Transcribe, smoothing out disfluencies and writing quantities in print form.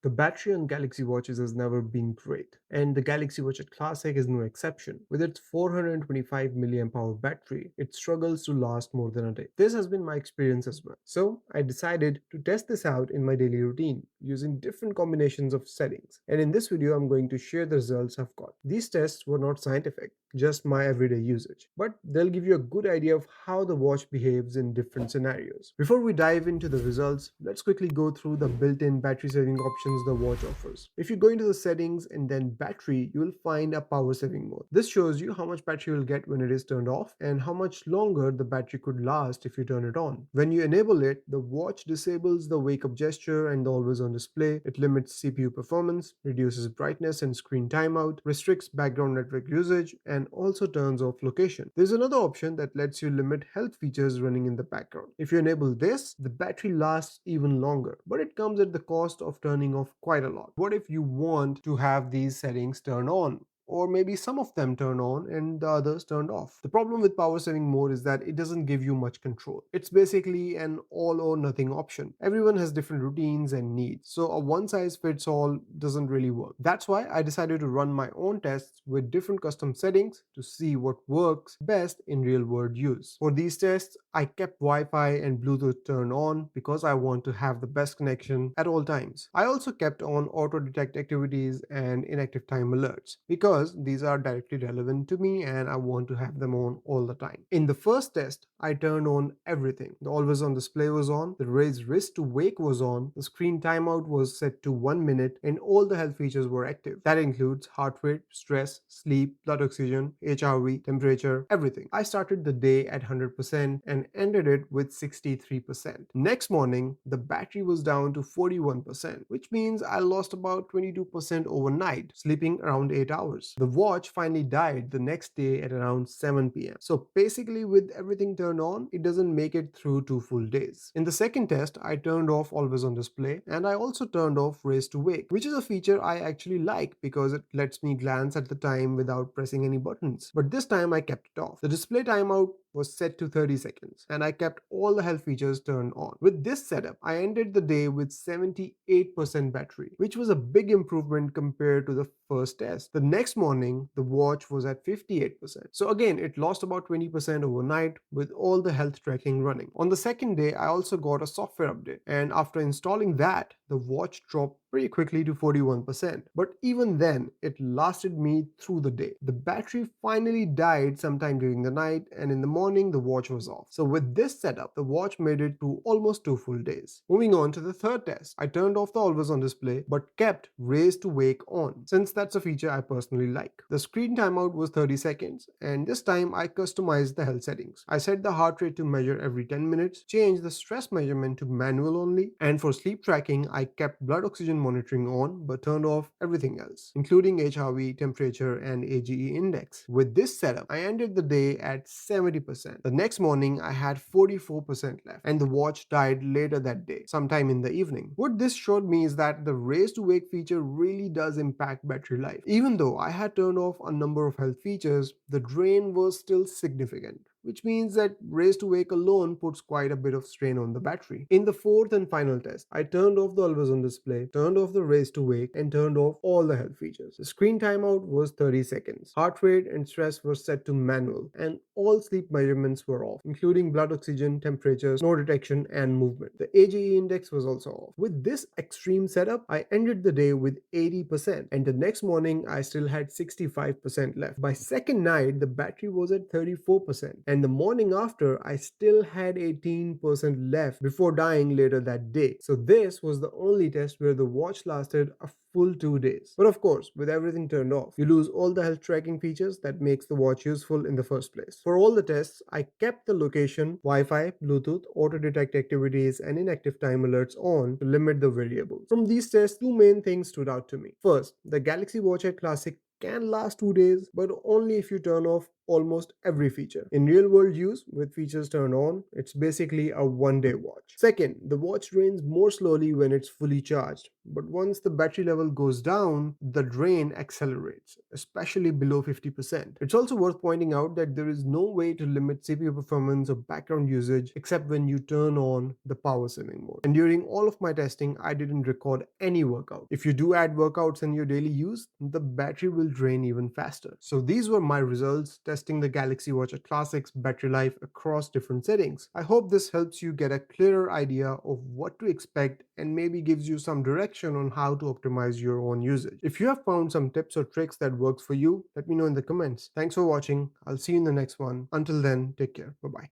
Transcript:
The battery on Galaxy Watches has never been great, and the Galaxy Watch Classic is no exception. With its 425 mAh battery, it struggles to last more than a day. This has been my experience as well. So I decided to test this out in my daily routine using different combinations of settings. And in this video, I'm going to share the results I've got. These tests were not scientific, just my everyday usage, but they'll give you a good idea of how the watch behaves in different scenarios. Before we dive into the results, let's quickly go through the built-in battery saving options the watch offers. If you go into the settings and then battery, you will find a power saving mode. This shows you how much battery you'll get when it is turned off and how much longer the battery could last if you turn it on. When you enable it, the watch disables the wake up gesture and the always on display. It limits CPU performance, reduces brightness and screen timeout, restricts background network usage, and also turns off location. There's another option that lets you limit health features running in the background. If you enable this, the battery lasts even longer, but it comes at the cost of turning off quite a lot. What if you want to have these settings turned on? Or maybe some of them turn on and the others turned off. The problem with power saving mode is that it doesn't give you much control. It's basically an all or nothing option. Everyone has different routines and needs, so a one size fits all doesn't really work. That's why I decided to run my own tests with different custom settings to see what works best in real world use. For these tests, I kept Wi-Fi and Bluetooth turned on because I want to have the best connection at all times. I also kept on auto detect activities and inactive time alerts because these are directly relevant to me and I want to have them on all the time. In the first test, I turned on everything. The always on display was on, the raised wrist to wake was on, the screen timeout was set to 1 minute, and all the health features were active. That includes heart rate, stress, sleep, blood oxygen, HRV, temperature, everything. I started the day at 100% and ended it with 63%. Next morning, the battery was down to 41%, which means I lost about 22% overnight, sleeping around 8 hours. The watch finally died the next day at around 7 p.m. So basically, with everything turned on, it doesn't make it through 2 full days. In the second test, I turned off always on display and I also turned off raise to wake, which is a feature I actually like because it lets me glance at the time without pressing any buttons. But this time I kept it off. The display timeout was set to 30 seconds and I kept all the health features turned on. With this setup, I ended the day with 78% battery, which was a big improvement compared to the first test. The next morning, the watch was at 58%. So again, it lost about 20% overnight with all the health tracking running. On the second day, I also got a software update, and after installing that, the watch dropped pretty quickly to 41%. But even then, it lasted me through the day. The battery finally died sometime during the night, and in the morning, the watch was off. So with this setup, the watch made it to almost 2 full days. Moving on to the third test, I turned off the always on display but kept raise to wake on, since that's a feature I personally like. The screen timeout was 30 seconds, and this time I customized the health settings. I set the heart rate to measure every 10 minutes, changed the stress measurement to manual only, and for sleep tracking, I kept blood oxygen monitoring on but turned off everything else, including HRV, temperature, and AGE index. With this setup, I ended the day at 70%. The next morning, I had 44% left, and the watch died later that day, sometime in the evening. What this showed me is that the raise to wake feature really does impact battery life. Even though I had turned off a number of health features, the drain was still significant, which means that raise to wake alone puts quite a bit of strain on the battery. In the fourth and final test, I turned off the always on display, turned off the raise to wake, and turned off all the health features. The screen timeout was 30 seconds. Heart rate and stress were set to manual, and all sleep measurements were off, including blood oxygen, temperatures, snow detection, and movement. The AGE index was also off. With this extreme setup, I ended the day with 80%, and the next morning I still had 65% left. By second night, the battery was at 34%, and the morning after, I still had 18% left before dying later that day. So this was the only test where the watch lasted a full 2 days. But of course, with everything turned off, you lose all the health tracking features that makes the watch useful in the first place. For all the tests, I kept the location, Wi-Fi, Bluetooth, auto detect activities, and inactive time alerts on to limit the variables. From these tests, two main things stood out to me. First, the Galaxy Watch 8 Classic can last 2 days, but only if you turn off almost every feature. In real world use, with features turned on, it's basically a one-day watch. Second, the watch drains more slowly when it's fully charged, but once the battery level goes down, the drain accelerates, especially below 50%. It's also worth pointing out that there is no way to limit CPU performance or background usage except when you turn on the power saving mode. And during all of my testing, I didn't record any workout. If you do add workouts in your daily use, the battery will drain even faster. So these were my results testing the Galaxy Watch Classic's battery life across different settings. I hope this helps you get a clearer idea of what to expect and maybe gives you some direction on how to optimize your own usage. If you have found some tips or tricks that works for you, let me know in the comments. Thanks for watching. I'll see you in the next one. Until then, take care. Bye-bye.